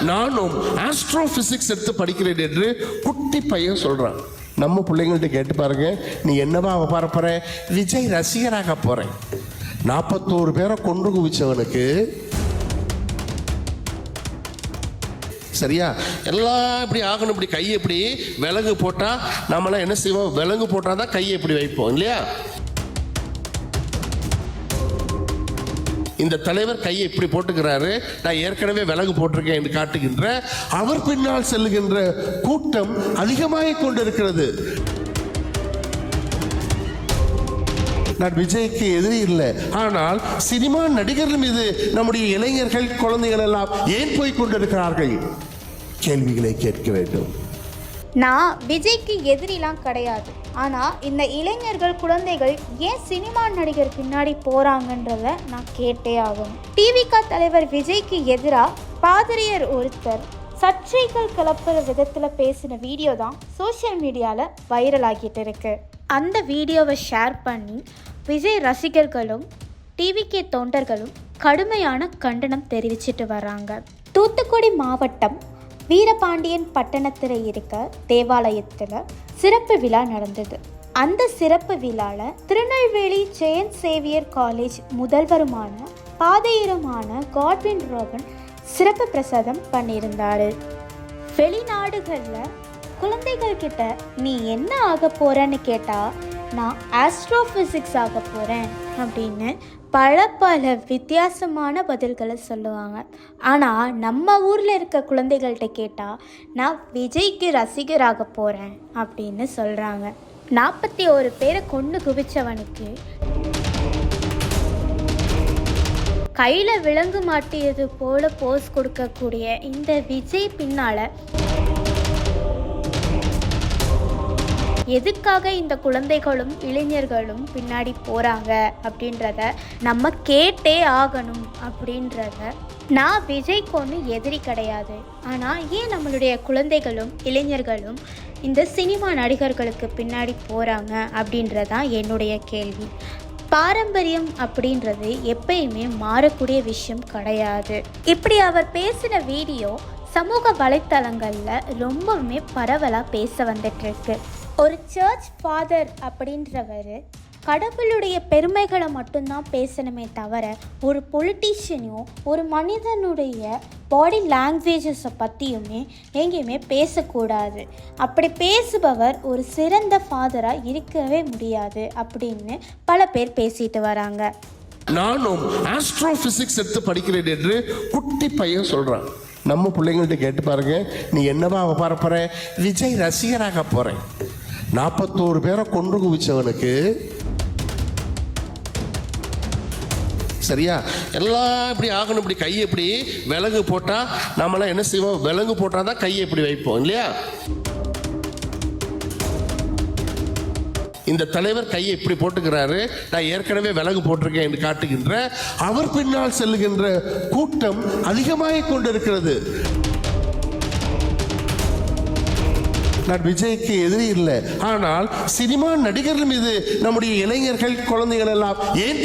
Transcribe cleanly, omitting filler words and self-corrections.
நானும் ஆஸ்ட்ரோபிசிக்ஸ் எடுத்து படிக்கிறேன் என்று குட்டி பையன் சொல்றான். நம்ம பிள்ளைங்கள்ட்ட கேட்டு பாருங்க, நீ என்னவா போற? விஜய் ரசிகராக போறேன். 41 பேரை கொண்டு குவிச்சவனுக்கு சரியா எல்லாம் இப்படி ஆகணும். இப்படி கையை இப்படி விலங்கு போட்டா நம்மளாம் என்ன செய்வோம்? விலங்கு போட்டாதான் கையை இப்படி வைப்போம் இல்லையா? இந்த தலைவர் கையை இப்படி போட்டுக்கிறாரு, நான் ஏற்கனவே விலங்கு போட்டிருக்கேன் என்று காட்டுகின்ற அவர் பின்னால் செல்லுகின்ற கூட்டம் அதிகமாக கொண்டிருக்கிறது. நான் விஜய்க்கு எதிரி இல்லை, ஆனால் சினிமா நடிகர்கள் மீது நம்முடைய இளைஞர்கள் குழந்தைகள் எல்லாம் ஏன் போய் கொண்டிருக்கிறார்கள்? கேள்விகளை கேட்க வேண்டும். நான் விஜய்க்கு எதிரிலாம் கிடையாது. ஆனால் இந்த இளைஞர்கள் குழந்தைகள் ஏன் சினிமா நடிகர் பின்னாடி போகிறாங்கன்றத நான் கேட்டே ஆகும். டிவிக தலைவர் விஜய்க்கு எதிராக பாதிரியர் ஒருத்தர் சர்ச்சைகள் கிளப்புற விதத்தில் பேசின வீடியோ தான் சோஷியல் மீடியாவில் வைரல் ஆகிட்டு இருக்கு. அந்த வீடியோவை ஷேர் பண்ணி விஜய் ரசிகர்களும் டிவிகே தொண்டர்களும் கடுமையான கண்டனம் தெரிவிச்சிட்டு வராங்க. தூத்துக்குடி மாவட்டம் வீரபாண்டியன் பட்டணத்தில் இருக்க தேவாலயத்தில் சிறப்பு விழா நடந்தது. அந்த சிறப்பு விழாவில் திருநெல்வேலி ஜெயந்த் சேவியர் காலேஜ் முதல்வருமான பாதையருமான காட்வின் ரோபன் சிறப்பு பிரசாதம் பண்ணியிருந்தாரு. வெளிநாடுகளில் குழந்தைகள் கிட்ட நீ என்ன ஆக போறன்னு கேட்டால் நான் ஆஸ்ட்ரோஃபிசிக்ஸ் ஆக போகிறேன் அப்படின்னு பல வித்தியாசமான பதில்களை சொல்லுவாங்க. ஆனால் நம்ம ஊரில் இருக்க குழந்தைகள்கிட்ட கேட்டால் நான் விஜய்க்கு ரசிகராக போகிறேன் அப்படின்னு சொல்கிறாங்க. 41 பேரை கொண்டு குவிச்சவனுக்கு கையில் விலங்கு மாட்டியது போல போஸ் கொடுக்கக்கூடிய இந்த விஜய் பின்னால் எதுக்காக இந்த குழந்தைகளும் இளைஞர்களும் பின்னாடி போகிறாங்க அப்படின்றத நம்ம கேட்டே ஆகணும். அப்படின்றத நான் விஜய்க்கு ஒன்றும் எதிரி கிடையாது. ஆனால் ஏன் நம்மளுடைய குழந்தைகளும் இளைஞர்களும் இந்த சினிமா நடிகர்களுக்கு பின்னாடி போகிறாங்க அப்படின்றதான் என்னுடைய கேள்வி. பாரம்பரியம் அப்படின்றது எப்பயுமே மாறக்கூடிய விஷயம் கிடையாது. இப்படி அவர் பேசின வீடியோ சமூக வலைத்தளங்களில் ரொம்பவுமே பரவலாக பேச வந்துட்டுருக்கு. ஒரு சர்ச் ஃபாதர் அப்படின்றவர் கடவுளுடைய பெருமைகளை மட்டும்தான் பேசணுமே தவிர ஒரு பொலிட்டீஷியனையும் ஒரு மனிதனுடைய பாடி லாங்குவேஜஸை பற்றியுமே எங்கேயுமே பேசக்கூடாது. அப்படி பேசுபவர் ஒரு சிறந்த ஃபாதராக இருக்கவே முடியாது அப்படின்னு பல பேர் பேசிட்டு வராங்க. நானும் ஆஸ்ட்ரோபிசிக்ஸ் எடுத்து படிக்கிறேன் என்று குட்டி பையன் சொல்றான். நம்ம பிள்ளைங்கள்ட்ட கேட்டு பாருங்க, நீ என்னவா போற? விஜய் ரசிகராக போறேன். 41 பேரை கொண்டு குவிச்சவனுக்கு சரியா எல்லாம் இப்படி ஆகணும். இப்படி கையை இப்படி விலங்கு போட்டா நம்மளாம் என்ன செய்வோம்? விலங்கு போட்டாதான் கையை இப்படி வைப்போம் இல்லையா? இந்த தலைவர் கையை இப்படி போட்டுக்கிறாரு, நான் ஏற்கனவே விலங்கு போட்டிருக்கேன் என்று காட்டுகின்ற அவர் பின்னால் செல்லுகின்ற கூட்டம் அதிகமாக கொண்டிருக்கிறது. நான் விஜய்க்கு எதிரி இல்லை, ஆனால் சினிமா நடிகர்கள் மீது நம்முடைய இளைஞர்கள் குழந்தைகள் எல்லாம் ஏன்